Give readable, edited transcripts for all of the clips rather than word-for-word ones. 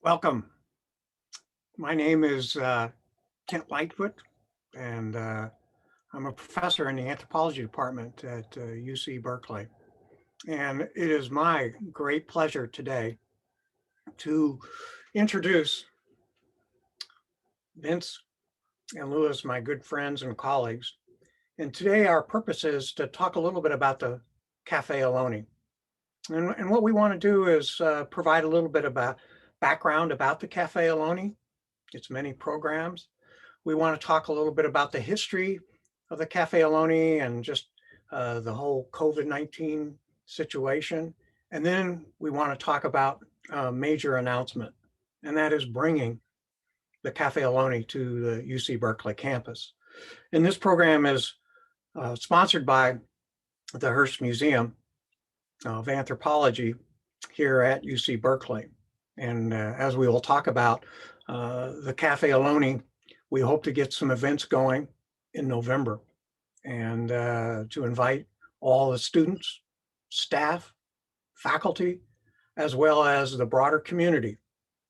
Welcome. My name is Kent Lightfoot, and I'm a professor in the anthropology department at UC Berkeley. And it is my great pleasure today to introduce Vince and Louis, my good friends and colleagues. And today our purpose is to talk a little bit about the Cafe Ohlone. And what we want to do is provide a little bit about background about the Cafe Ohlone, its many programs. We want to talk a little bit about the history of the Cafe Ohlone and just the whole COVID-19 situation. And then we want to talk about a major announcement, and that is bringing the Cafe Ohlone to the UC Berkeley campus. And this program is sponsored by the Hearst Museum of Anthropology here at UC Berkeley. And as we will talk about, the Cafe Ohlone, we hope to get some events going in November and to invite all the students, staff, faculty, as well as the broader community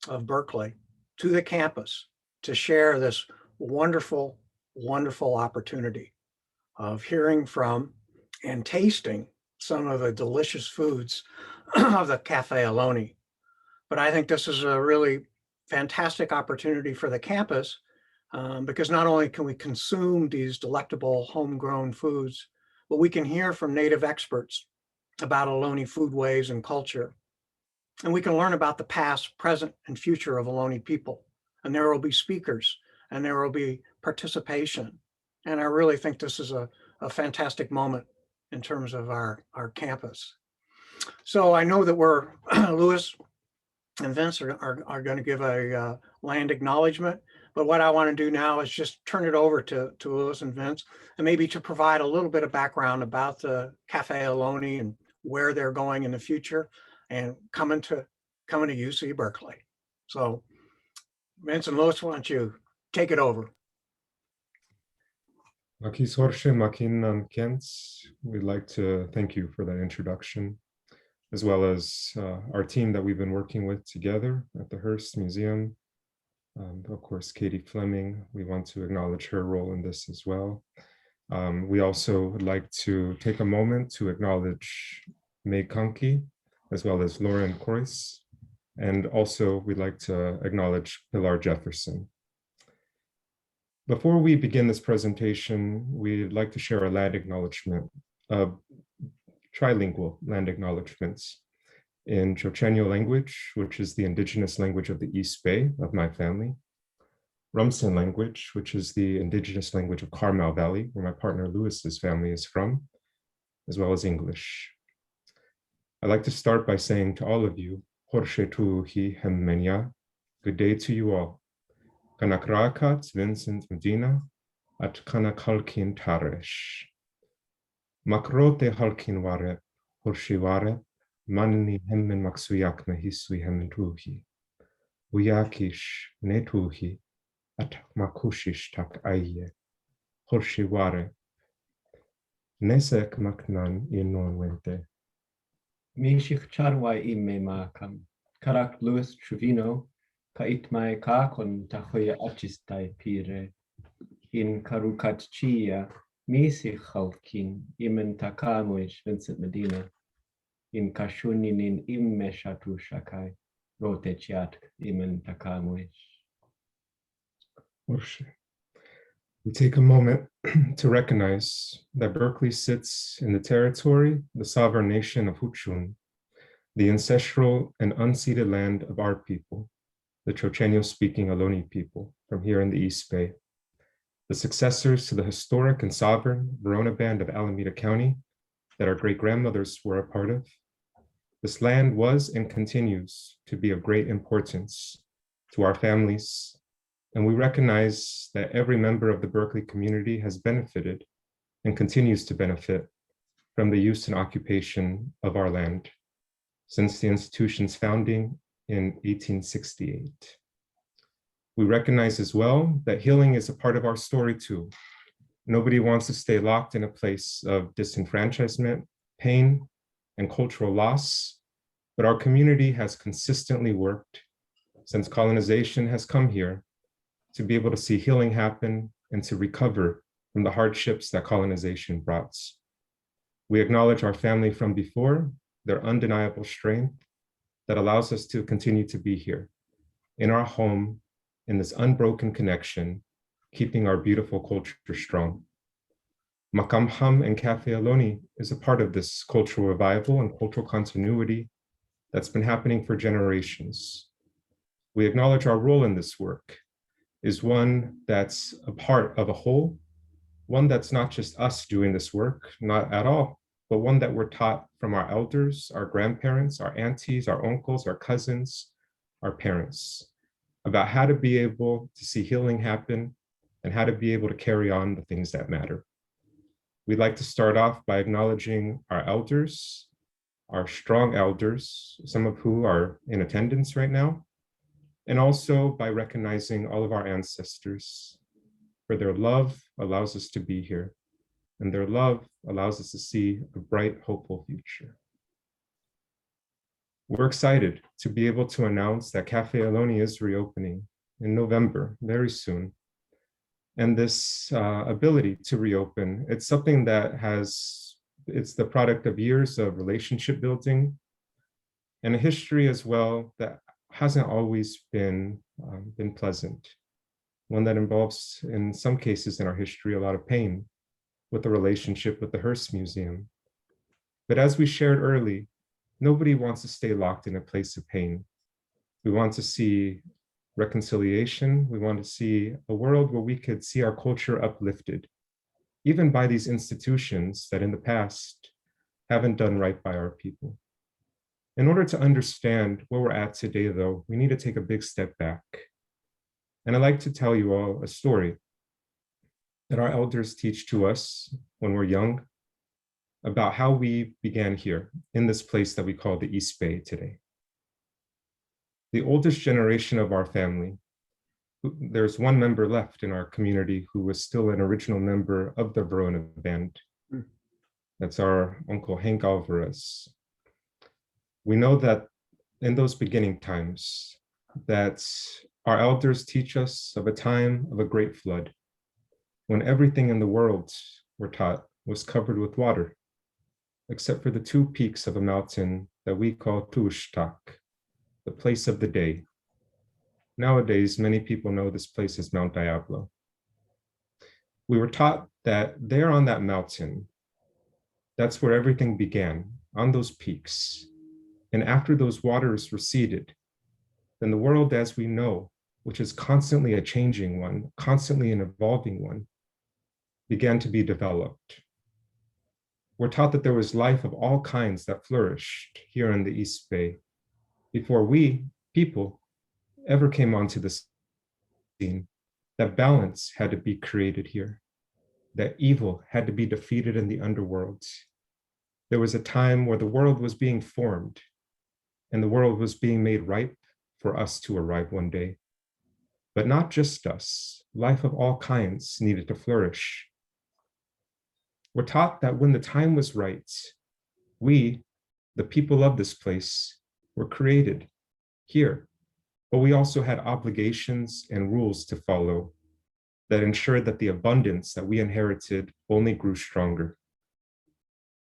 of Berkeley to the campus to share this wonderful, wonderful opportunity of hearing from and tasting some of the delicious foods of the Cafe Ohlone. But I think this is a really fantastic opportunity for the campus because not only can we consume these delectable homegrown foods, but we can hear from native experts about Ohlone foodways and culture. And we can learn about the past, present, and future of Ohlone people. And there will be speakers and there will be participation. And I really think this is a fantastic moment in terms of our campus. So I know that we're, Louis and Vince are going to give a land acknowledgement. But what I want to do now is just turn it over to Louis and Vince, and maybe to provide a little bit of background about the Cafe Ohlone and where they're going in the future and coming to UC Berkeley. So Vince and Louis, why don't you take it over? Makis Horshe, Makin Kent, we'd like to thank you for that introduction, as well as our team that we've been working with together at the Hearst Museum. Of course, Katie Fleming, we want to acknowledge her role in this as well. We also would like to take a moment to acknowledge May Kanki, as well as Lauren Croyce, and also we'd like to acknowledge Pilar Jefferson. Before we begin this presentation, we'd like to share a land acknowledgement, trilingual land acknowledgements in Chochenyo language, which is the indigenous language of the East Bay of my family, Rumsen language, which is the indigenous language of Carmel Valley, where my partner Louis's family is from, as well as English. I'd like to start by saying to all of you, Horshe tuhi hemmenya, good day to you all. Kanakrakat Vincent Medina at Kanakalkin Taresh. Makrote halkin warep, Horshe warep, Manni hemmen maksuyak mehisui hemmen tuhi. Uyakish netuhi at makushish tak aye. Horshe warep. Nesek maknan inon wente. Mishich charwa imme makam. Karak Louis Trevino. Ka itmay kakon tahoya achistai pire. In karukat chia. Misi halkin imen takamuish Vincent Medina. In kashuninin imme shatu shakai. Rote chiat imen takamuish. We take a moment to recognize that Berkeley sits in the territory, the sovereign nation of Huchun, the ancestral and unceded land of our people, the Chochenyo-speaking Ohlone people from here in the East Bay, the successors to the historic and sovereign Verona Band of Alameda County that our great-grandmothers were a part of. This land was and continues to be of great importance to our families, and we recognize that every member of the Berkeley community has benefited and continues to benefit from the use and occupation of our land since the institution's founding in 1868. We recognize as well that healing is a part of our story too. Nobody wants to stay locked in a place of disenfranchisement, pain, and cultural loss, but our community has consistently worked since colonization has come here, to be able to see healing happen and to recover from the hardships that colonization brought. We acknowledge our family from before, their undeniable strength that allows us to continue to be here in our home, in this unbroken connection, keeping our beautiful culture strong. Makamham and Cafe Ohlone is a part of this cultural revival and cultural continuity that's been happening for generations. We acknowledge our role in this work is one that's a part of a whole, one that's not just us doing this work, not at all, but one that we're taught from our elders, our grandparents, our aunties, our uncles, our cousins, our parents, about how to be able to see healing happen and how to be able to carry on the things that matter. We'd like to start off by acknowledging our elders, our strong elders, some of who are in attendance right now, and also by recognizing all of our ancestors, for their love allows us to be here, and their love allows us to see a bright, hopeful future. We're excited to be able to announce that Cafe Ohlone is reopening in November, very soon. And this ability to reopen, it's something that it's the product of years of relationship building and a history as well that hasn't always been pleasant. One that involves, in some cases in our history, a lot of pain with the relationship with the Hearst Museum. But as we shared early, nobody wants to stay locked in a place of pain. We want to see reconciliation. We want to see a world where we could see our culture uplifted, even by these institutions that in the past haven't done right by our people. In order to understand where we're at today, though, we need to take a big step back. And I'd like to tell you all a story that our elders teach to us when we're young about how we began here in this place that we call the East Bay today. The oldest generation of our family, there's one member left in our community who was still an original member of the Verona Band. That's our Uncle Hank Alvarez. We know that in those beginning times, that our elders teach us of a time of a great flood, when everything in the world, we're taught, was covered with water, except for the two peaks of a mountain that we call Tushtak, the place of the day. Nowadays, many people know this place as Mount Diablo. We were taught that there on that mountain, that's where everything began, on those peaks. And after those waters receded, then the world as we know, which is constantly a changing one, constantly an evolving one, began to be developed. We're taught that there was life of all kinds that flourished here in the East Bay before we, people, ever came onto the scene, that balance had to be created here, that evil had to be defeated in the underworld. There was a time where the world was being formed and the world was being made ripe for us to arrive one day. But not just us, life of all kinds needed to flourish. We're taught that when the time was right, we, the people of this place, were created here, but we also had obligations and rules to follow that ensured that the abundance that we inherited only grew stronger.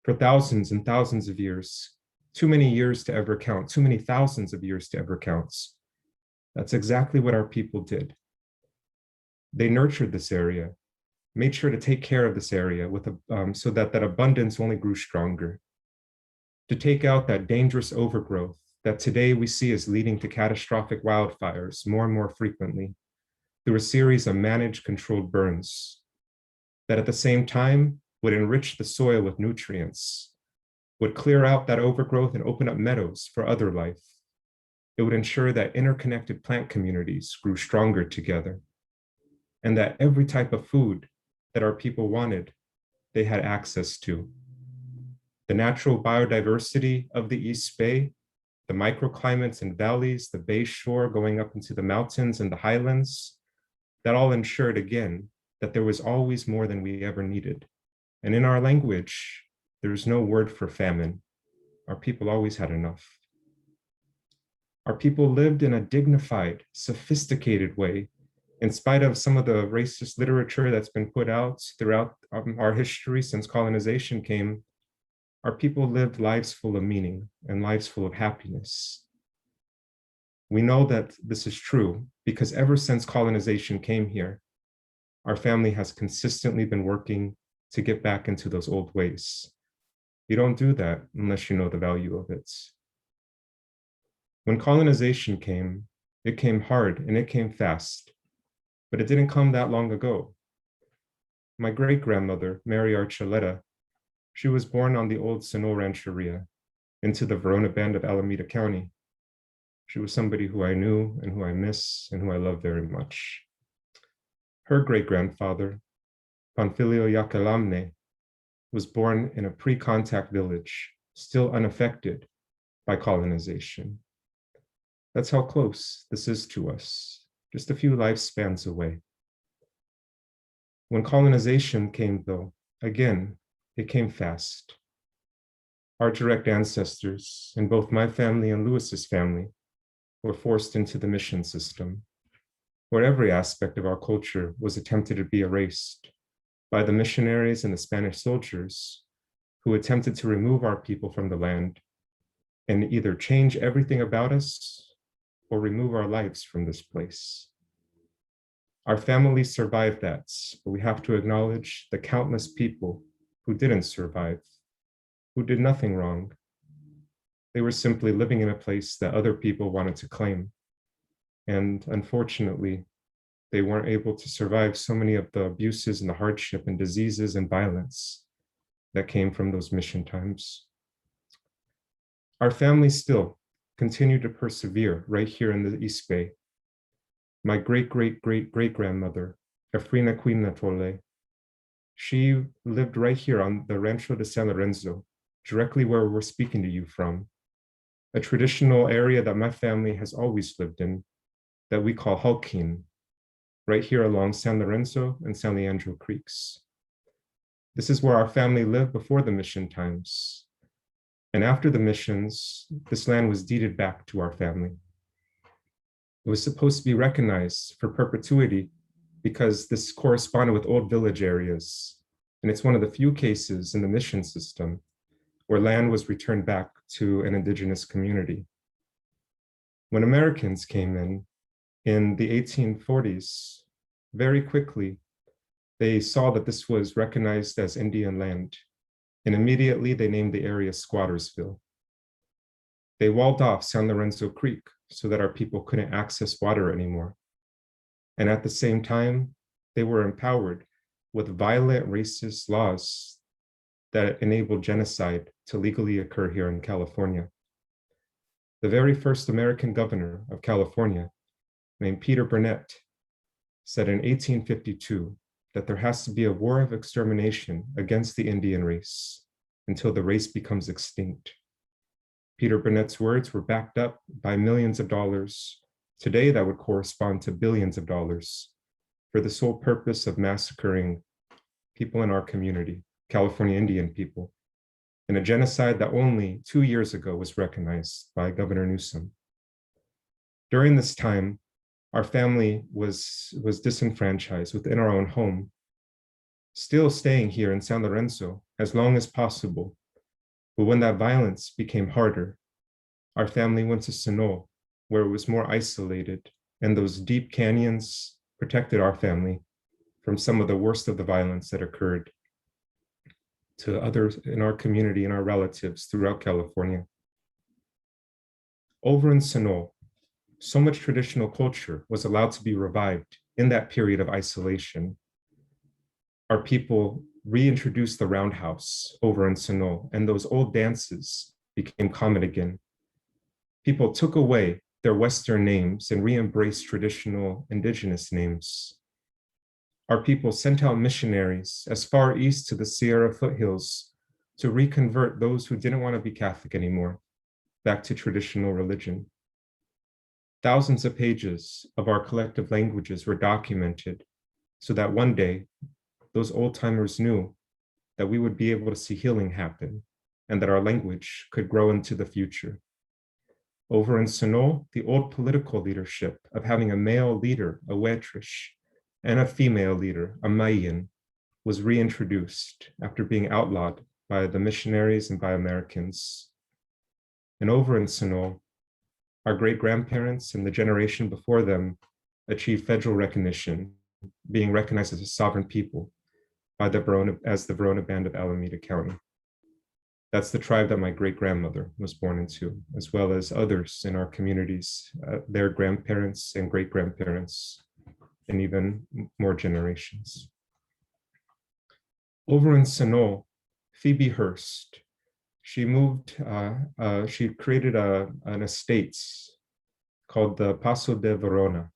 For thousands and thousands of years, too many years to ever count, too many thousands of years to ever count. That's exactly what our people did. They nurtured this area, made sure to take care of this area with so that that abundance only grew stronger, to take out that dangerous overgrowth that today we see as leading to catastrophic wildfires more and more frequently through a series of managed controlled burns that at the same time would enrich the soil with nutrients, would clear out that overgrowth and open up meadows for other life. It would ensure that interconnected plant communities grew stronger together, and that every type of food that our people wanted, they had access to. The natural biodiversity of the East Bay, the microclimates and valleys, the bay shore going up into the mountains and the highlands, that all ensured again that there was always more than we ever needed. And in our language, there's no word for famine. Our people always had enough. Our people lived in a dignified, sophisticated way, in spite of some of the racist literature that's been put out throughout our history since colonization came. Our people lived lives full of meaning and lives full of happiness. We know that this is true because ever since colonization came here, our family has consistently been working to get back into those old ways. You don't do that unless you know the value of it. When colonization came, it came hard and it came fast, but it didn't come that long ago. My great-grandmother, Mary Archuleta, she was born on the old Sonora Rancheria into the Verona Band of Alameda County. She was somebody who I knew and who I miss and who I love very much. Her great-grandfather, Panfilio Yacalamne, was born in a pre-contact village, still unaffected by colonization. That's how close this is to us, just a few lifespans away. When colonization came, though, again, it came fast. Our direct ancestors, in both my family and Lewis's family, were forced into the mission system, where every aspect of our culture was attempted to be erased by the missionaries and the Spanish soldiers who attempted to remove our people from the land and either change everything about us or remove our lives from this place. Our families survived that, but we have to acknowledge the countless people who didn't survive, who did nothing wrong. They were simply living in a place that other people wanted to claim. And unfortunately, they weren't able to survive so many of the abuses and the hardship and diseases and violence that came from those mission times. Our family still continue to persevere right here in the East Bay. My great-great-great-great-grandmother, Efrina Quinatole, she lived right here on the Rancho de San Lorenzo, directly where we're speaking to you from, a traditional area that my family has always lived in, that we call Halkin, right here along San Lorenzo and San Leandro Creeks. This is where our family lived before the mission times. And after the missions, this land was deeded back to our family. It was supposed to be recognized for perpetuity because this corresponded with old village areas. And it's one of the few cases in the mission system where land was returned back to an indigenous community. When Americans came in the 1840s, very quickly, they saw that this was recognized as Indian land. And immediately they named the area Squattersville. They walled off San Lorenzo Creek so that our people couldn't access water anymore. And at the same time, they were empowered with violent racist laws that enabled genocide to legally occur here in California. The very first American governor of California, named Peter Burnett, said in 1852 that there has to be a war of extermination against the Indian race until the race becomes extinct. Peter Burnett's words were backed up by millions of dollars. Today, that would correspond to billions of dollars for the sole purpose of massacring people in our community, California Indian people, in a genocide that only 2 years ago was recognized by Governor Newsom. During this time, our family was disenfranchised within our own home, still staying here in San Lorenzo as long as possible. But when that violence became harder, our family went to Sonora, where it was more isolated, and those deep canyons protected our family from some of the worst of the violence that occurred to others in our community and our relatives throughout California. Over in Sonora, so much traditional culture was allowed to be revived in that period of isolation. Our people reintroduced the roundhouse over in Sonora, and those old dances became common again. People took away their Western names and re-embraced traditional indigenous names. Our people sent out missionaries as far east to the Sierra foothills to reconvert those who didn't want to be Catholic anymore back to traditional religion. Thousands of pages of our collective languages were documented so that one day those old timers knew that we would be able to see healing happen and that our language could grow into the future. Over in Sonol, the old political leadership of having a male leader, a Wetrish, and a female leader, a Mayan, was reintroduced after being outlawed by the missionaries and by Americans. And over in Sonol, our great-grandparents and the generation before them achieved federal recognition, being recognized as a sovereign people by the Verona Band of Alameda County. That's the tribe that my great-grandmother was born into, as well as others in our communities, their grandparents and great-grandparents, and even more generations. Over in Sonol, Phoebe Hearst, she created an estate called the Paso de Verona,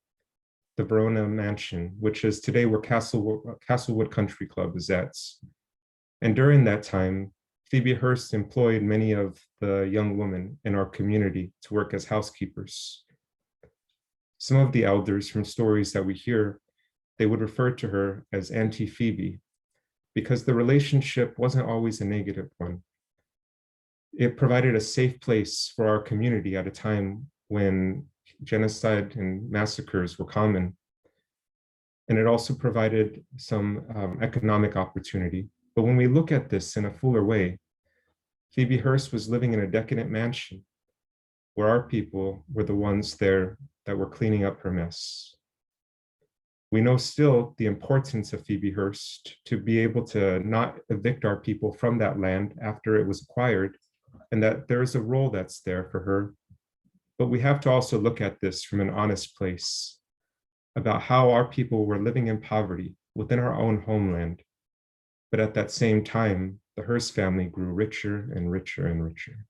the Verona Mansion, which is today where Castlewood Country Club is at. And during that time, Phoebe Hearst employed many of the young women in our community to work as housekeepers. Some of the elders, from stories that we hear, they would refer to her as Auntie Phoebe, because the relationship wasn't always a negative one. It provided a safe place for our community at a time when genocide and massacres were common. And it also provided some economic opportunity. But when we look at this in a fuller way, Phoebe Hearst was living in a decadent mansion where our people were the ones there that were cleaning up her mess. We know still the importance of Phoebe Hearst to be able to not evict our people from that land after it was acquired, and that there is a role that's there for her. But we have to also look at this from an honest place about how our people were living in poverty within our own homeland. But at that same time, the Hearst family grew richer and richer and richer.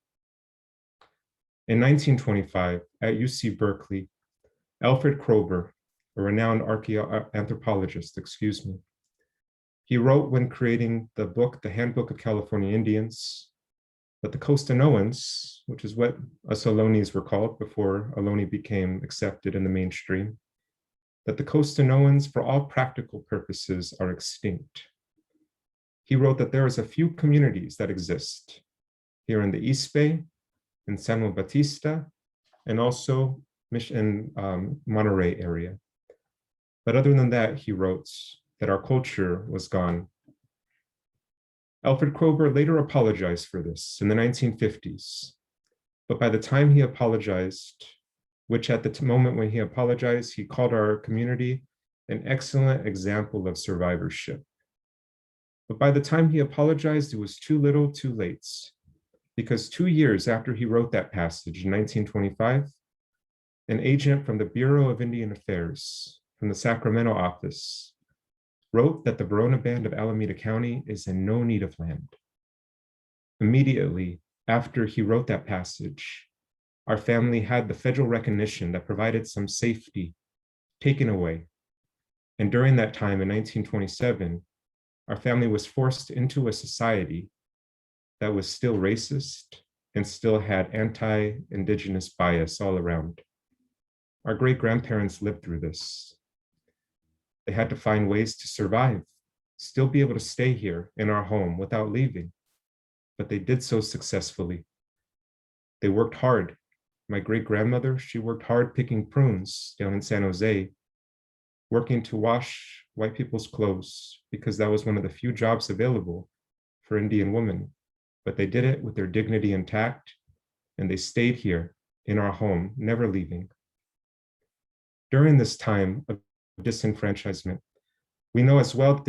In 1925, at UC Berkeley, Alfred Kerber, a renowned anthropologist, he wrote when creating the book, The Handbook of California Indians, that the Costanoans, which is what us Ohlones were called before Ohlone became accepted in the mainstream, that the Costanoans, for all practical purposes, are extinct. He wrote that there is a few communities that exist here in the East Bay, in San Juan Bautista, and also in Monterey area. But other than that, he wrote that our culture was gone. Alfred Kerber later apologized for this in the 1950s. But by the time he apologized, which at the moment when he apologized, he called our community an excellent example of survivorship. But by the time he apologized, it was too little, too late. Because 2 years after he wrote that passage in 1925, an agent from the Bureau of Indian Affairs, from the Sacramento office, wrote that the Verona Band of Alameda County is in no need of land. Immediately after he wrote that passage, our family had the federal recognition that provided some safety taken away. And during that time in 1927, our family was forced into a society that was still racist and still had anti-Indigenous bias all around. Our great-grandparents lived through this. They had to find ways to survive, still be able to stay here in our home without leaving, but they did so successfully. They worked hard. My great-grandmother, she worked hard picking prunes down in San Jose, working to wash white people's clothes because that was one of the few jobs available for Indian women. But they did it with their dignity intact, and they stayed here in our home, never leaving. During this time of disenfranchisement, we know as well that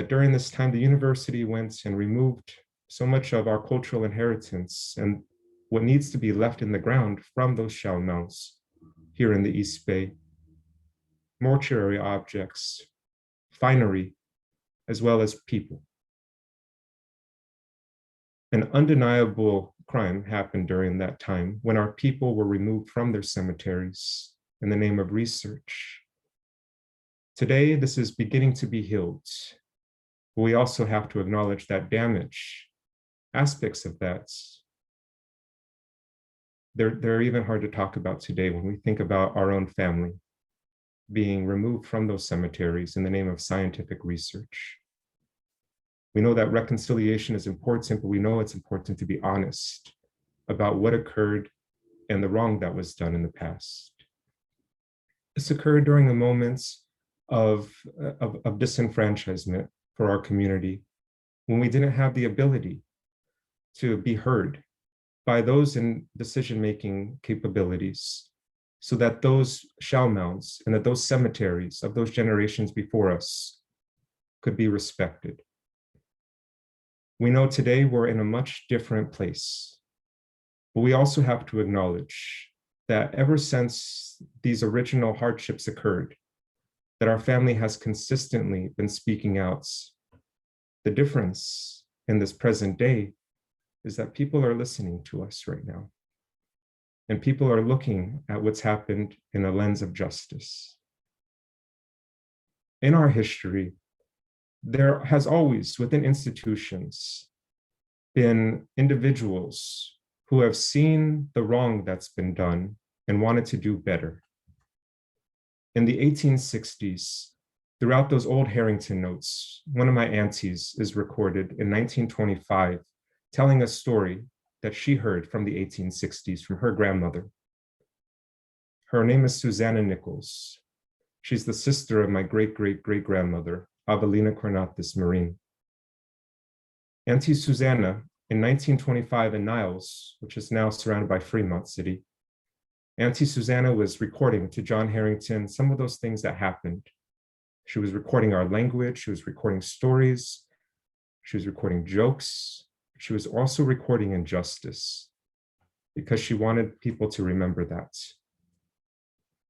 during this time, the university went and removed so much of our cultural inheritance and what needs to be left in the ground from those shell mounds here in the East Bay. Mortuary objects, finery, as well as people. An undeniable crime happened during that time when our people were removed from their cemeteries in the name of research. Today, this is beginning to be healed. But we also have to acknowledge that damage, aspects of that, they're even hard to talk about today when we think about our own family being removed from those cemeteries in the name of scientific research. We know that reconciliation is important, but we know it's important to be honest about what occurred and the wrong that was done in the past. This occurred during the moments of disenfranchisement for our community, when we didn't have the ability to be heard by those in decision-making capabilities, so that those shell mounds and that those cemeteries of those generations before us could be respected. We know today we're in a much different place, but we also have to acknowledge that ever since these original hardships occurred, that our family has consistently been speaking out. The difference in this present day is that people are listening to us right now. And people are looking at what's happened in a lens of justice. In our history, there has always, within institutions, been individuals who have seen the wrong that's been done and wanted to do better. In the 1860s, throughout those old Harrington notes, one of my aunties is recorded in 1925, telling a story that she heard from the 1860s from her grandmother. Her name is Susanna Nichols. She's the sister of my great-great-great-grandmother, Avelina Cornatis Marine. Auntie Susanna, in 1925 in Niles, which is now surrounded by Fremont City, Auntie Susanna was recording to John Harrington some of those things that happened. She was recording our language, she was recording stories, she was recording jokes, she was also recording injustice because she wanted people to remember that.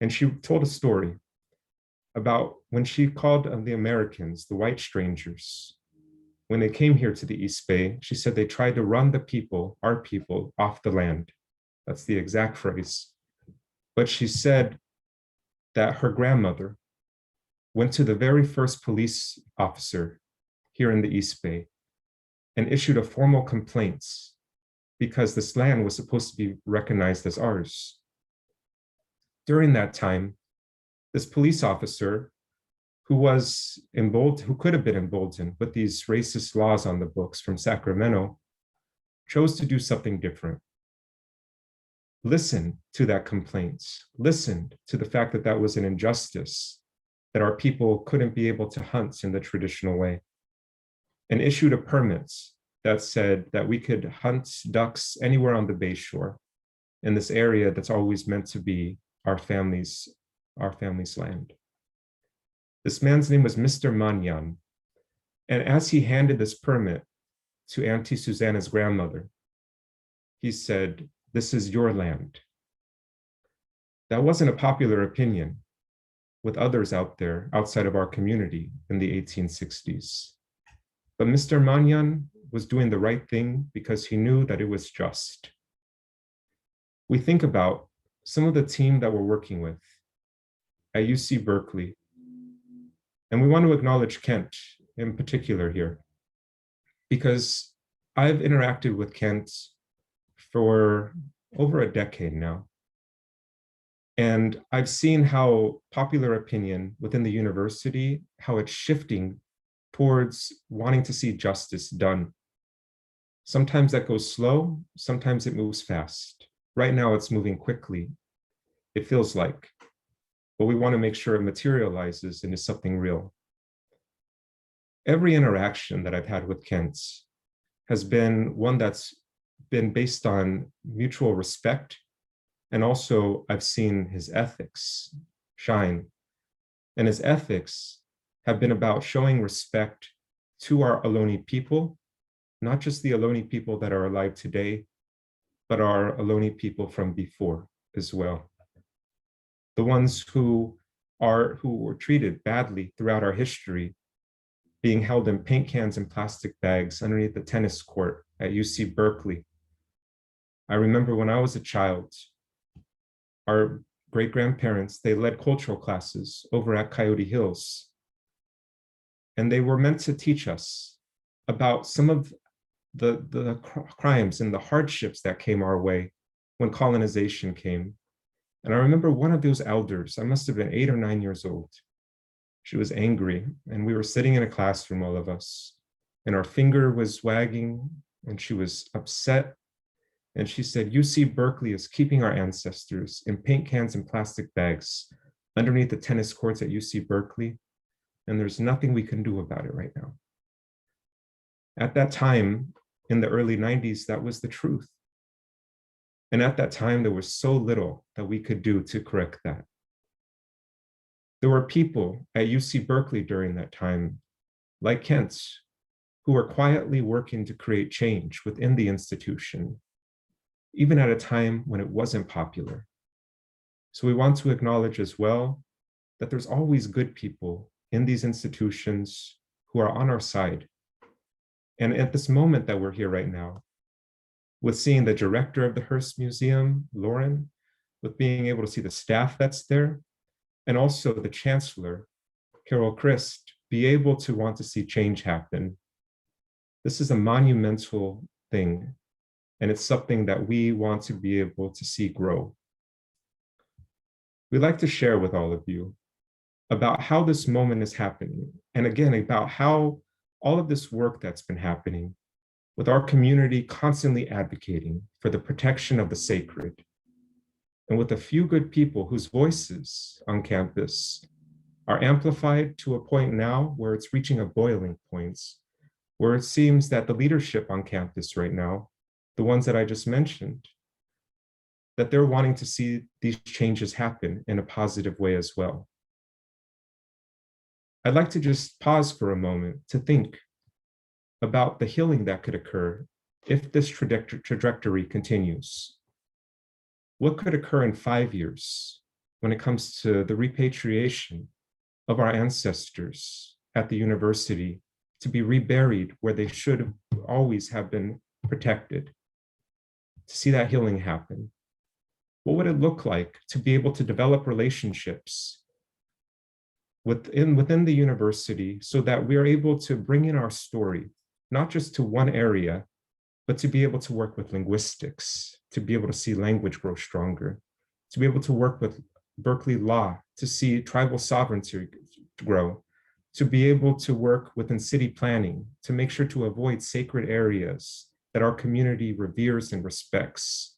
And she told a story about when she called the Americans, the white strangers. When they came here to the East Bay, she said they tried to run the people, our people, off the land. That's the exact phrase. But she said that her grandmother went to the very first police officer here in the East Bay and issued a formal complaint because this land was supposed to be recognized as ours. During that time, this police officer who could have been emboldened with these racist laws on the books from Sacramento, chose to do something different. Listened to that complaint, listened to the fact that that was an injustice, that our people couldn't be able to hunt in the traditional way, and issued a permit that said that we could hunt ducks anywhere on the Bay Shore in this area that's always meant to be our family's land. This man's name was Mr. Manyan. And as he handed this permit to Auntie Susanna's grandmother, he said, "This is your land." That wasn't a popular opinion with others out there outside of our community in the 1860s. But Mr. Manyan was doing the right thing because he knew that it was just. We think about some of the team that we're working with at UC Berkeley, and we want to acknowledge Kent in particular here, because I've interacted with Kent for over a decade now. And I've seen how popular opinion within the university, how it's shifting towards wanting to see justice done. Sometimes that goes slow, sometimes it moves fast. Right now it's moving quickly, it feels like, but we want to make sure it materializes into something real. Every interaction that I've had with Kent has been one that's been based on mutual respect. And also I've seen his ethics shine. And his ethics have been about showing respect to our Ohlone people, not just the Ohlone people that are alive today, but our Ohlone people from before as well. The ones who were treated badly throughout our history, being held in paint cans and plastic bags underneath the tennis court at UC Berkeley. I remember when I was a child, our great-grandparents, they led cultural classes over at Coyote Hills. And they were meant to teach us about some of the crimes and the hardships that came our way when colonization came. And I remember one of those elders, I must have been 8 or 9 years old. She was angry, and we were sitting in a classroom, all of us, and our finger was wagging, and she was upset. And she said, UC Berkeley is keeping our ancestors in paint cans and plastic bags underneath the tennis courts at UC Berkeley, and there's nothing we can do about it right now. At that time, in the early 90s, that was the truth. And at that time, there was so little that we could do to correct that. There were people at UC Berkeley during that time, like Kent, who were quietly working to create change within the institution, even at a time when it wasn't popular. So we want to acknowledge as well that there's always good people in these institutions who are on our side. And at this moment that we're here right now, with seeing the director of the Hearst Museum, Lauren, with being able to see the staff that's there, and also the chancellor, Carol Christ, be able to want to see change happen. This is a monumental thing, and it's something that we want to be able to see grow. We'd like to share with all of you about how this moment is happening, and again, about how all of this work that's been happening with our community constantly advocating for the protection of the sacred, and with a few good people whose voices on campus are amplified to a point now where it's reaching a boiling point, where it seems that the leadership on campus right now, the ones that I just mentioned, that they're wanting to see these changes happen in a positive way as well. I'd like to just pause for a moment to think about the healing that could occur if this trajectory continues. What could occur in 5 years when it comes to the repatriation of our ancestors at the university to be reburied where they should always have been protected, to see that healing happen? What would it look like to be able to develop relationships within the university so that we are able to bring in our story, not just to one area, but to be able to work with linguistics, to be able to see language grow stronger, to be able to work with Berkeley law, to see tribal sovereignty grow, to be able to work within city planning, to make sure to avoid sacred areas that our community reveres and respects,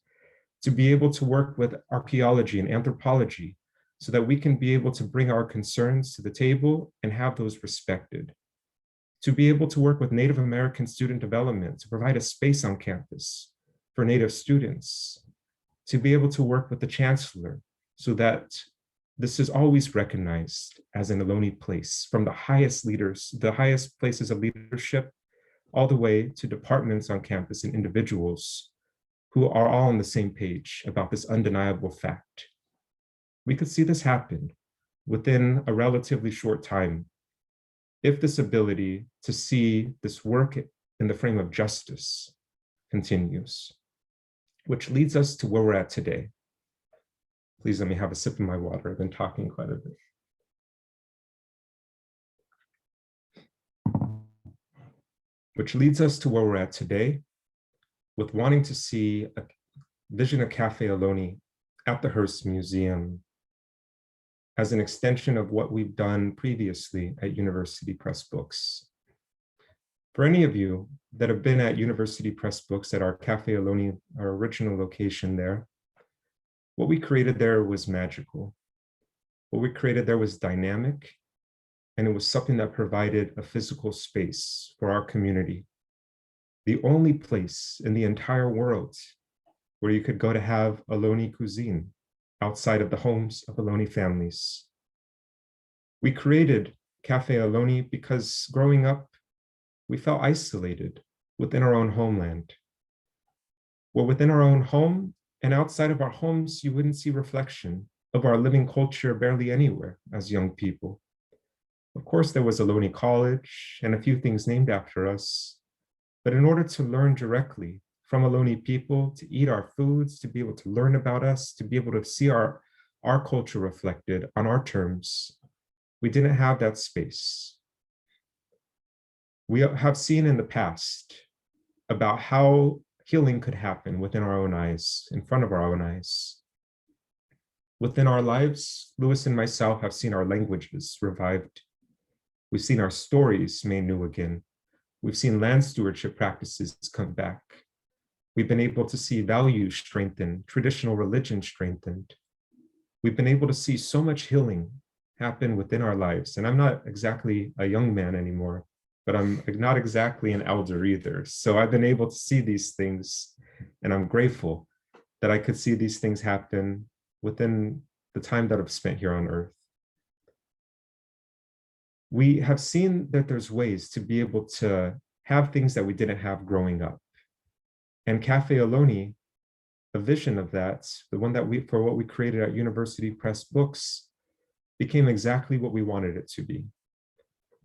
to be able to work with archaeology and anthropology so that we can be able to bring our concerns to the table and have those respected, to be able to work with Native American student development, to provide a space on campus for Native students, to be able to work with the chancellor so that this is always recognized as an Ohlone place, from the highest leaders, the highest places of leadership, all the way to departments on campus and individuals who are all on the same page about this undeniable fact. We could see this happen within a relatively short time if this ability to see this work in the frame of justice continues, which leads us to where we're at today. Please let me have a sip of my water. I've been talking quite a bit. Which leads us to where we're at today with wanting to see a vision of Cafe Ohlone at the Hearst Museum as an extension of what we've done previously at University Press Books. For any of you that have been at University Press Books at our Cafe Ohlone, our original location there, what we created there was magical. What we created there was dynamic, and it was something that provided a physical space for our community. The only place in the entire world where you could go to have Ohlone cuisine outside of the homes of Ohlone families. We created Cafe Ohlone because growing up, we felt isolated within our own homeland. Well, within our own home and outside of our homes, you wouldn't see reflection of our living culture barely anywhere as young people. Of course, there was Ohlone College and a few things named after us, but in order to learn directly from Ohlone people, to eat our foods, to be able to learn about us, to be able to see our culture reflected on our terms, we didn't have that space. We have seen in the past about how healing could happen within our own eyes, in front of our own eyes. Within our lives, Louis and myself have seen our languages revived. We've seen our stories made new again. We've seen land stewardship practices come back. We've been able to see values strengthened, traditional religion strengthened. We've been able to see so much healing happen within our lives. And I'm not exactly a young man anymore, but I'm not exactly an elder either. So I've been able to see these things, and I'm grateful that I could see these things happen within the time that I've spent here on Earth. We have seen that there's ways to be able to have things that we didn't have growing up. And Cafe Ohlone, a vision of that, the one that for what we created at University Press Books, became exactly what we wanted it to be.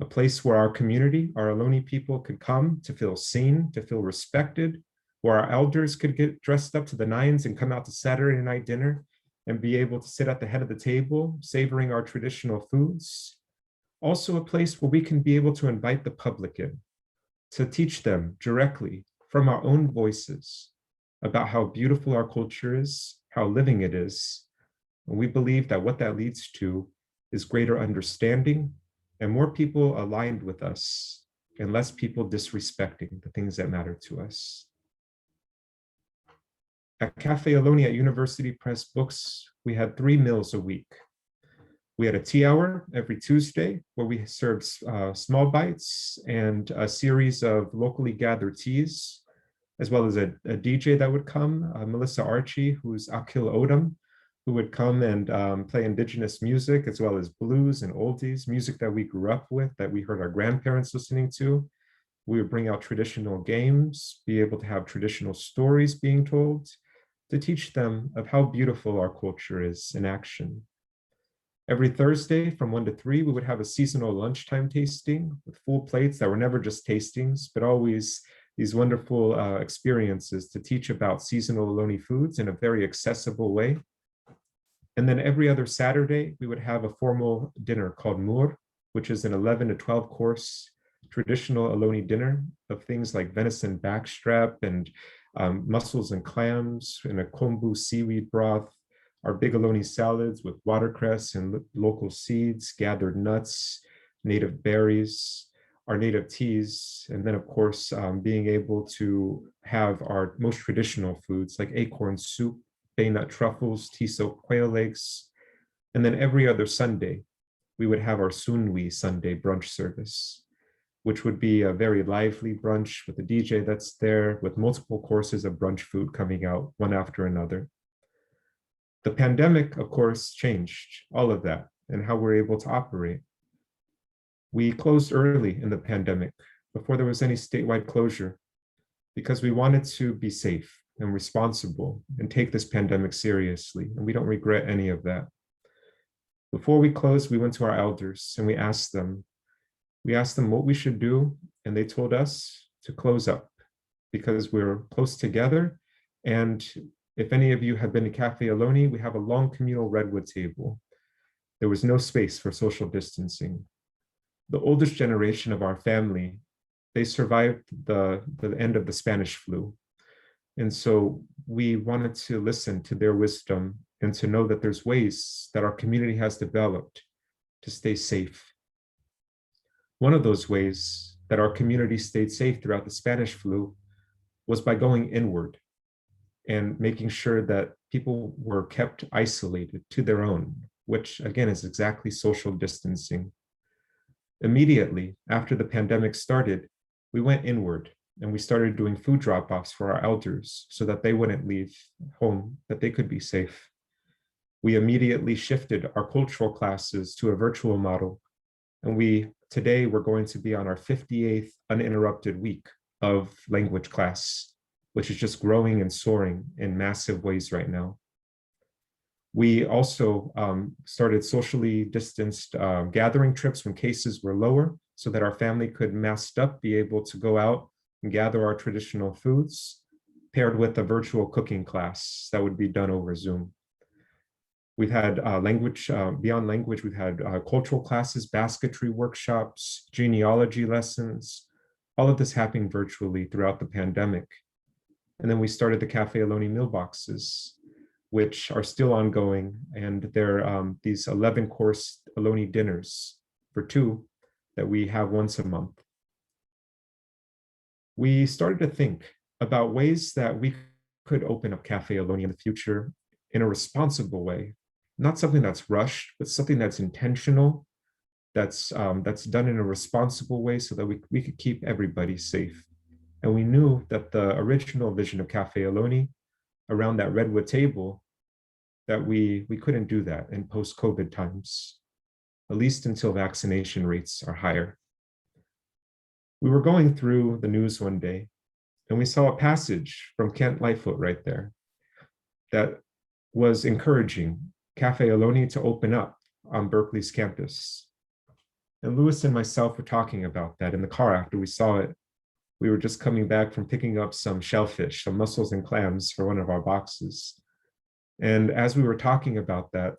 A place where our community, our Ohlone people, could come to feel seen, to feel respected, where our elders could get dressed up to the nines and come out to Saturday night dinner and be able to sit at the head of the table, savoring our traditional foods. Also a place where we can be able to invite the public in, to teach them directly from our own voices about how beautiful our culture is, how living it is. And we believe that what that leads to is greater understanding and more people aligned with us and less people disrespecting the things that matter to us. At Cafe Ohlone at University Press Books, we had 3 meals a week. We had a tea hour every Tuesday where we served small bites and a series of locally gathered teas, as well as a DJ that would come, Melissa Archie, who's Akil Odom, who would come and play Indigenous music, as well as blues and oldies, music that we grew up with, that we heard our grandparents listening to. We would bring out traditional games, be able to have traditional stories being told, to teach them of how beautiful our culture is in action. Every Thursday from 1 to 3, we would have a seasonal lunchtime tasting with full plates that were never just tastings, but always these wonderful experiences to teach about seasonal Ohlone foods in a very accessible way. And then every other Saturday, we would have a formal dinner called Mur, which is an 11 to 12 course traditional Ohlone dinner of things like venison backstrap and mussels and clams and a kombu seaweed broth, our big Ohlone salads with watercress and local seeds, gathered nuts, native berries, our native teas, and then of course, being able to have our most traditional foods like acorn soup, bay nut truffles, tea-soaked quail eggs. And then every other Sunday, we would have our Sunwi Sunday brunch service, which would be a very lively brunch with a DJ that's there with multiple courses of brunch food coming out one after another. The pandemic, of course, changed all of that and how we're able to operate. We closed early in the pandemic before there was any statewide closure because we wanted to be safe and responsible and take this pandemic seriously, and we don't regret any of that. Before we closed, we went to our elders and we asked them what we should do, and they told us to close up because we're close together. And if any of you have been to Cafe Ohlone, we have a long communal redwood table. There was no space for social distancing. The oldest generation of our family, they survived the end of the Spanish flu. And so we wanted to listen to their wisdom and to know that there's ways that our community has developed to stay safe. One of those ways that our community stayed safe throughout the Spanish flu was by going inward and making sure that people were kept isolated to their own, which again is exactly social distancing. Immediately after the pandemic started, we went inward and we started doing food drop-offs for our elders so that they wouldn't leave home, that they could be safe. We immediately shifted our cultural classes to a virtual model. And today we're going to be on our 58th uninterrupted week of language class, which is just growing and soaring in massive ways right now. We also started socially distanced gathering trips when cases were lower so that our family could masked up, be able to go out and gather our traditional foods, paired with a virtual cooking class that would be done over Zoom. We've had beyond language, we've had cultural classes, basketry workshops, genealogy lessons, all of this happening virtually throughout the pandemic. And then we started the Cafe Ohlone meal boxes, which are still ongoing. And they're these 11-course Ohlone dinners for 2 that we have once a month. We started to think about ways that we could open up Cafe Ohlone in the future in a responsible way, not something that's rushed, but something that's intentional, that's done in a responsible way so that we could keep everybody safe. And we knew that the original vision of Cafe Ohlone around that redwood table, that we couldn't do that in post-COVID times, at least until vaccination rates are higher. We were going through the news one day and we saw a passage from Kent Lightfoot right there that was encouraging Cafe Ohlone to open up on Berkeley's campus. And Lewis and myself were talking about that in the car after we saw it. We were just coming back from picking up some shellfish, some mussels and clams for one of our boxes. And as we were talking about that,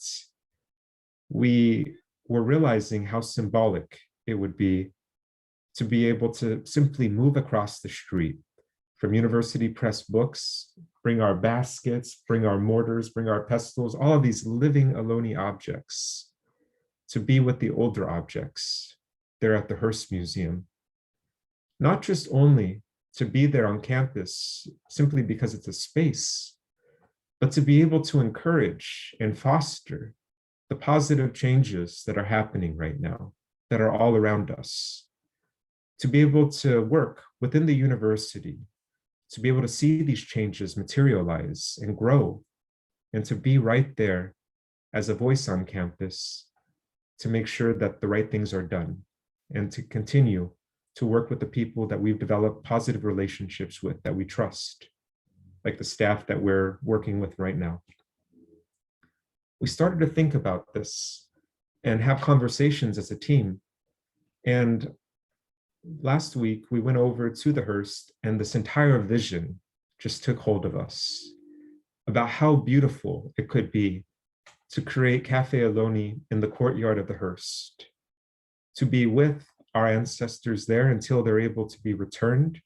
we were realizing how symbolic it would be to be able to simply move across the street from University Press books, bring our baskets, bring our mortars, bring our pestles, all of these living Ohlone objects, to be with the older objects there at the Hearst Museum. Not just only to be there on campus simply because it's a space, but to be able to encourage and foster the positive changes that are happening right now, that are all around us. To be able to work within the university, to be able to see these changes materialize and grow, and to be right there as a voice on campus to make sure that the right things are done, and to continue to work with the people that we've developed positive relationships with, that we trust, like the staff that we're working with right now. We started to think about this and have conversations as a team. And last week, we went over to the Hearst, and this entire vision just took hold of us about how beautiful it could be to create Cafe Ohlone in the courtyard of the Hearst, to be with our ancestors there until they're able to be returned,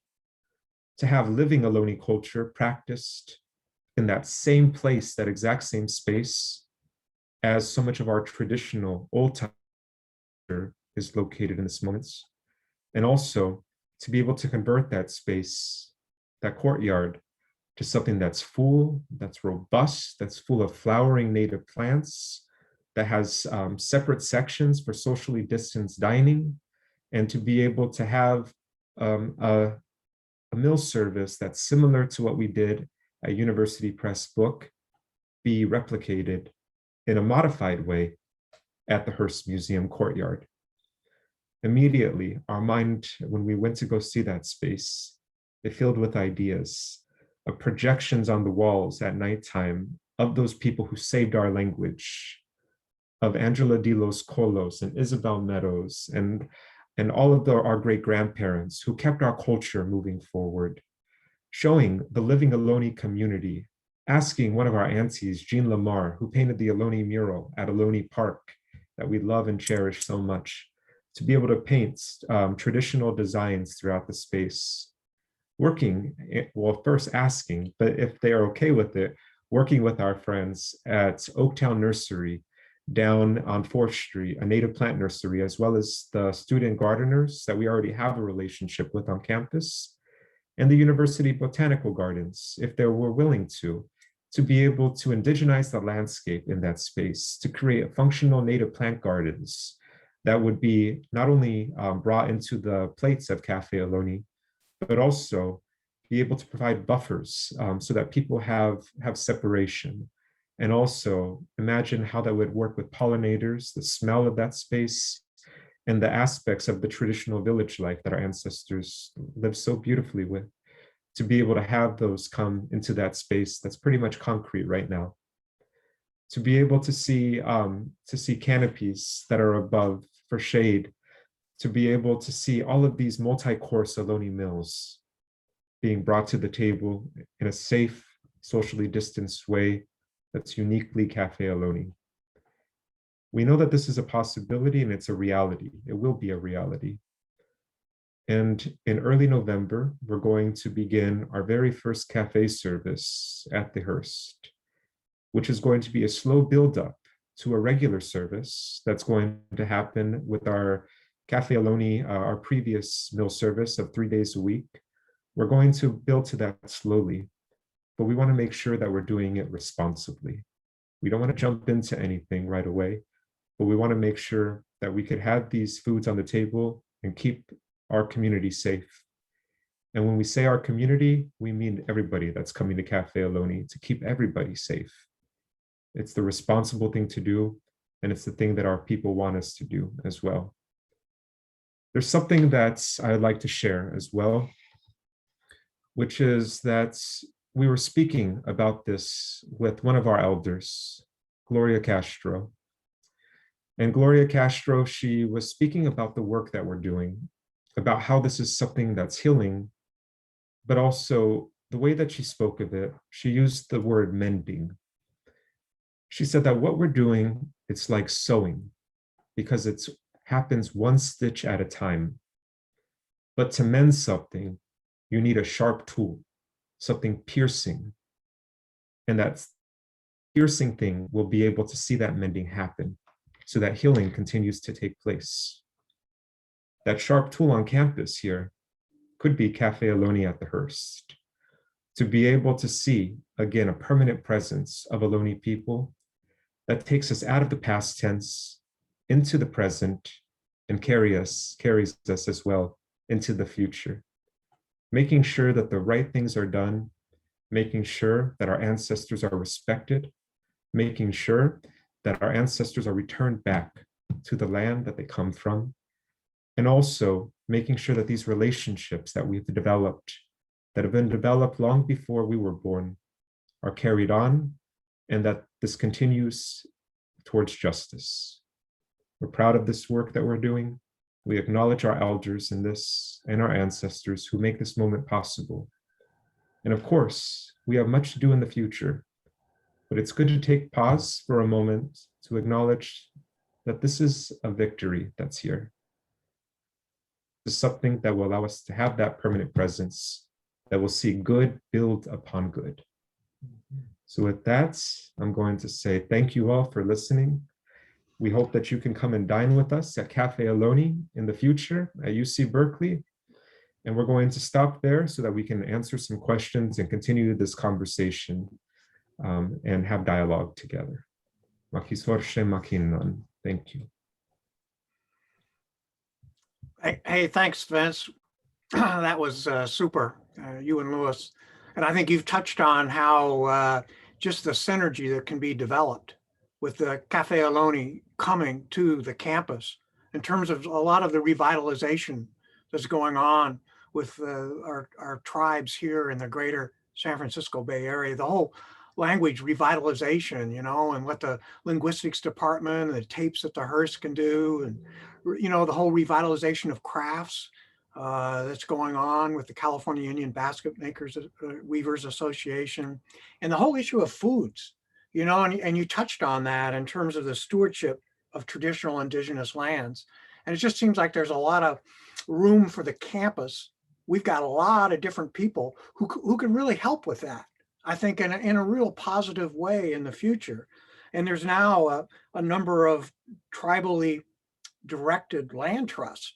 to have living Ohlone culture practiced in that same place, that exact same space, as so much of our traditional old time is located in this moment. And also to be able to convert that space, that courtyard, to something that's full, that's robust, that's full of flowering native plants, that has separate sections for socially distanced dining, and to be able to have a meal service that's similar to what we did at University Press Book be replicated in a modified way at the Hearst Museum courtyard. Immediately, our mind, when we went to go see that space, it filled with ideas of projections on the walls at nighttime of those people who saved our language, of Angela de los Colos and Isabel Meadows and all of our great grandparents who kept our culture moving forward, showing the living Ohlone community, asking one of our aunties, Jean Lamar, who painted the Ohlone mural at Ohlone Park that we love and cherish so much, to be able to paint traditional designs throughout the space. Working, well, first asking, but if they are okay with it, working with our friends at Oaktown Nursery down on 4th Street, a native plant nursery, as well as the student gardeners that we already have a relationship with on campus, and the University Botanical Gardens, if they were willing to be able to indigenize the landscape in that space, to create functional native plant gardens that would be not only brought into the plates of Cafe Ohlone, but also be able to provide buffers so that people have separation. And also imagine how that would work with pollinators, the smell of that space, and the aspects of the traditional village life that our ancestors lived so beautifully with, to be able to have those come into that space that's pretty much concrete right now. To be able to see canopies that are above for shade, to be able to see all of these multi-course Ohlone meals being brought to the table in a safe, socially distanced way that's uniquely Cafe Ohlone. We know that this is a possibility and it's a reality. It will be a reality. And in early November, we're going to begin our very first cafe service at the Hearst, which is going to be a slow build-up to a regular service that's going to happen with our Cafe Ohlone, our previous meal service of 3 days a week, We're going to build to that slowly, but we want to make sure that we're doing it responsibly. We don't want to jump into anything right away, but we want to make sure that we could have these foods on the table and keep our community safe. And when we say our community, we mean everybody that's coming to Cafe Ohlone, to keep everybody safe. It's the responsible thing to do, and it's the thing that our people want us to do as well. There's something that I'd like to share as well, which is that we were speaking about this with one of our elders, Gloria Castro. And Gloria Castro, she was speaking about the work that we're doing, about how this is something that's healing, but also the way that she spoke of it, she used the word mending. She said that what we're doing, it's like sewing, because it happens one stitch at a time. But to mend something, you need a sharp tool, something piercing. And that piercing thing will be able to see that mending happen, so that healing continues to take place. That sharp tool on campus here could be Cafe Ohlone at the Hearst, to be able to see, again, a permanent presence of Ohlone people that takes us out of the past tense into the present and carries us as well into the future. Making sure that the right things are done, making sure that our ancestors are respected, making sure that our ancestors are returned back to the land that they come from, and also making sure that these relationships that we've developed, that have been developed long before we were born, are carried on, and that this continues towards justice. We're proud of this work that we're doing. We acknowledge our elders in this and our ancestors who make this moment possible. And of course, we have much to do in the future, but it's good to take pause for a moment to acknowledge that this is a victory that's here. This is something that will allow us to have that permanent presence, that will see good build upon good. So with that, I'm going to say thank you all for listening. We hope that you can come and dine with us at Cafe Ohlone in the future at UC Berkeley. And we're going to stop there so that we can answer some questions and continue this conversation and have dialogue together. Makisorshe makinan. Thank you. Hey, thanks, Vince. That was super, you and Louis. And I think you've touched on how just the synergy that can be developed with the Cafe Ohlone coming to the campus in terms of a lot of the revitalization that's going on with our tribes here in the greater San Francisco Bay Area, the whole language revitalization, and what the linguistics department, the tapes that the Hearst can do, and, the whole revitalization of crafts that's going on with the California Indian Basket Makers Weavers Association, and the whole issue of foods, and you touched on that in terms of the stewardship of traditional indigenous lands. And it just seems like there's a lot of room for the campus. We've got a lot of different people who can really help with that, I think, in a real positive way in the future. And there's now a number of tribally directed land trusts,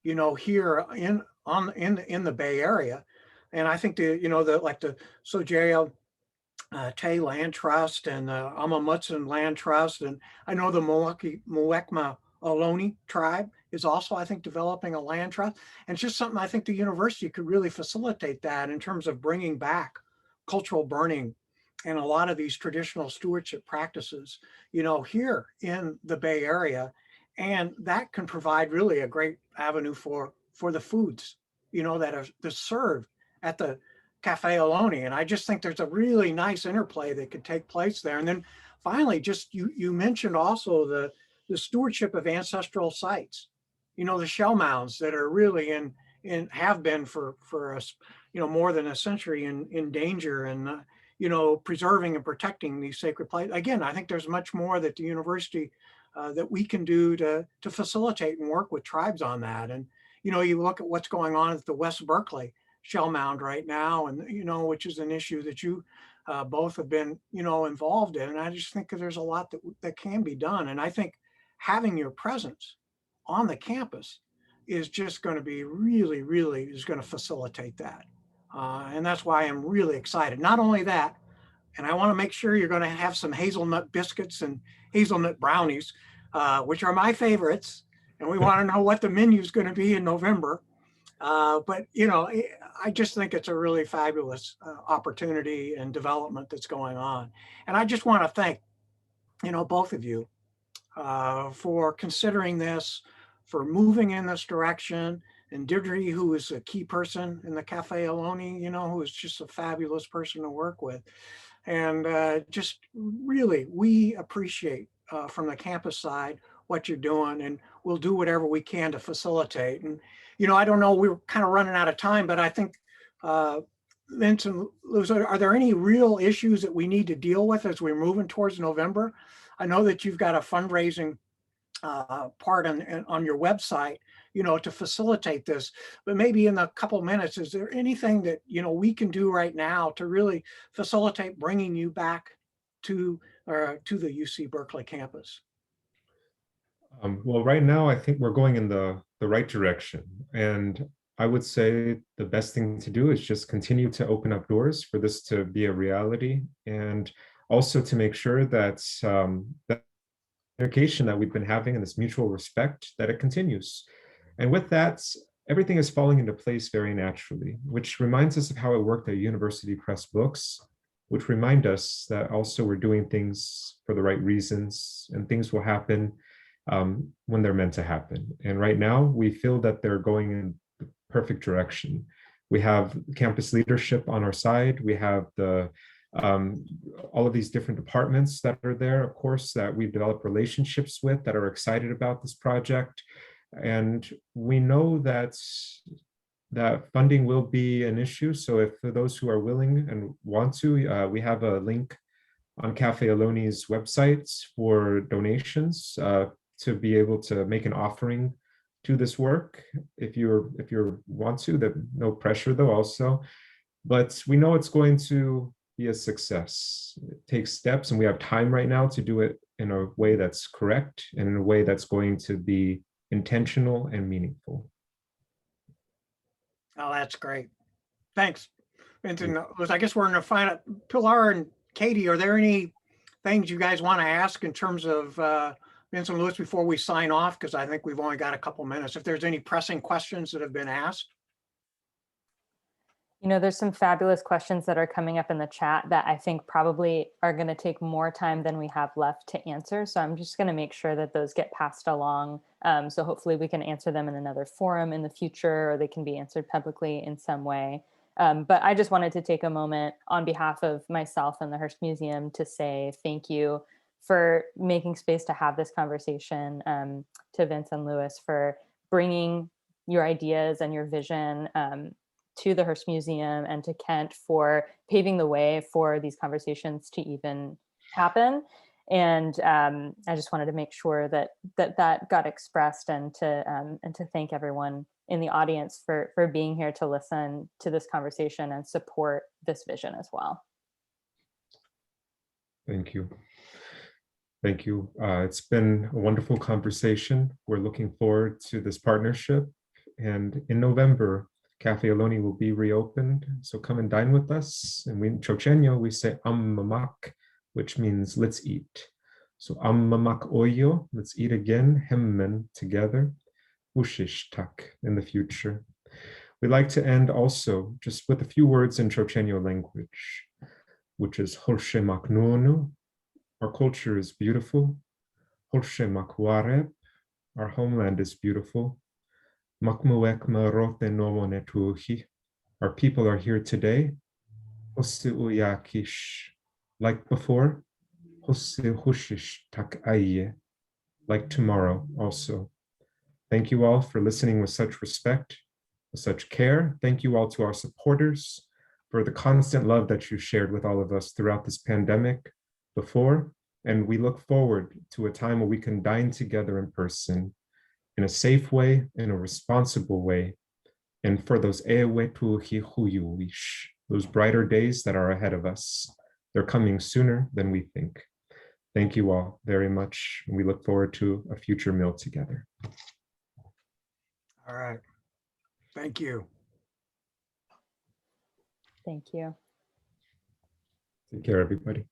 here in the Bay Area. And I think the Sojaya Tay Land Trust and the Amamutsun Land Trust, and I know the Muwekma Ohlone tribe is also, I think, developing a land trust. And it's just something I think the university could really facilitate that in terms of bringing back cultural burning and a lot of these traditional stewardship practices, here in the Bay Area. And that can provide really a great avenue for the foods, that are served at the Cafe Ohlone. And I just think there's a really nice interplay that could take place there. And then finally, just you mentioned also the stewardship of ancestral sites, the shell mounds that are really have been for us, more than a century in danger, and preserving and protecting these sacred places. Again, I think there's much more that the university that we can do to facilitate and work with tribes on that. And you look at what's going on at the West Berkeley shell mound right now, and which is an issue that you both have been involved in. And I just think that there's a lot that can be done. And I think having your presence on the campus is just going to be really is going to facilitate that. And that's why I'm really excited. Not only that, and I want to make sure you're going to have some hazelnut biscuits and hazelnut brownies, which are my favorites. And we want to know what the menu is going to be in November. But, you know, I just think it's a really fabulous opportunity and development that's going on. And I just want to thank, you know, both of you for considering this, for moving in this direction. And Deirdre, who is a key person in the Cafe Ohlone, you know, who is just a fabulous person to work with. And just really, we appreciate from the campus side what you're doing, and we'll do whatever we can to facilitate. And, you know, I don't know, we're kind of running out of time, but I think, Vincent, Luz, are there any real issues that we need to deal with as we're moving towards November? I know that you've got a fundraising part on your website, you know, to facilitate this, but maybe in a couple minutes, is there anything that, you know, we can do right now to really facilitate bringing you back to the UC Berkeley campus? Well, right now, I think we're going in the right direction. And I would say the best thing to do is just continue to open up doors for this to be a reality, and also to make sure that that communication that we've been having and this mutual respect, that it continues. And with that, everything is falling into place very naturally, which reminds us of how it worked at University Press Books, which remind us that also we're doing things for the right reasons, and things will happen when they're meant to happen. And right now, we feel that they're going in the perfect direction. We have campus leadership on our side. We have the all of these different departments that are there, of course, that we've developed relationships with, that are excited about this project. And we know that funding will be an issue. So if for those who are willing and want to, we have a link on Cafe Ohlone's website for donations to be able to make an offering to this work. If you want to, no pressure though also. But we know it's going to be a success. It takes steps, and we have time right now to do it in a way that's correct and in a way that's going to be intentional and meaningful. Oh, that's great. Thanks, Vincent. I guess we're going to find out, Pilar and Katie, are there any things you guys want to ask in terms of Vincent Lewis before we sign off? Because I think we've only got a couple minutes. If there's any pressing questions that have been asked. You know, there's some fabulous questions that are coming up in the chat that I think probably are going to take more time than we have left to answer. So I'm just going to make sure that those get passed along. So hopefully we can answer them in another forum in the future, or they can be answered publicly in some way. But I just wanted to take a moment on behalf of myself and the Hearst Museum to say thank you for making space to have this conversation, to Vincent Lewis for bringing your ideas and your vision to the Hearst Museum, and to Kent for paving the way for these conversations to even happen. And I just wanted to make sure that got expressed, and to thank everyone in the audience for being here to listen to this conversation and support this vision as well. Thank you. Thank you. It's been a wonderful conversation. We're looking forward to this partnership. And in November, Cafe Ohlone will be reopened, so come and dine with us. And in Chochenyo, we say ammamak, which means let's eat. So ammamak oyo, let's eat again, hemmen, together, ushishtak, in the future. We'd like to end also just with a few words in Chochenyo language, which is holshe maknunu, our culture is beautiful. Holshe makwareb, our homeland is beautiful. Our people are here today. Like before, like tomorrow also. Thank you all for listening with such respect, with such care. Thank you all to our supporters for the constant love that you shared with all of us throughout this pandemic before. And we look forward to a time where we can dine together in person, in a safe way, in a responsible way, and for those brighter days that are ahead of us. They're coming sooner than we think. Thank you all very much. We look forward to a future meal together. All right. Thank you. Thank you. Take care, everybody.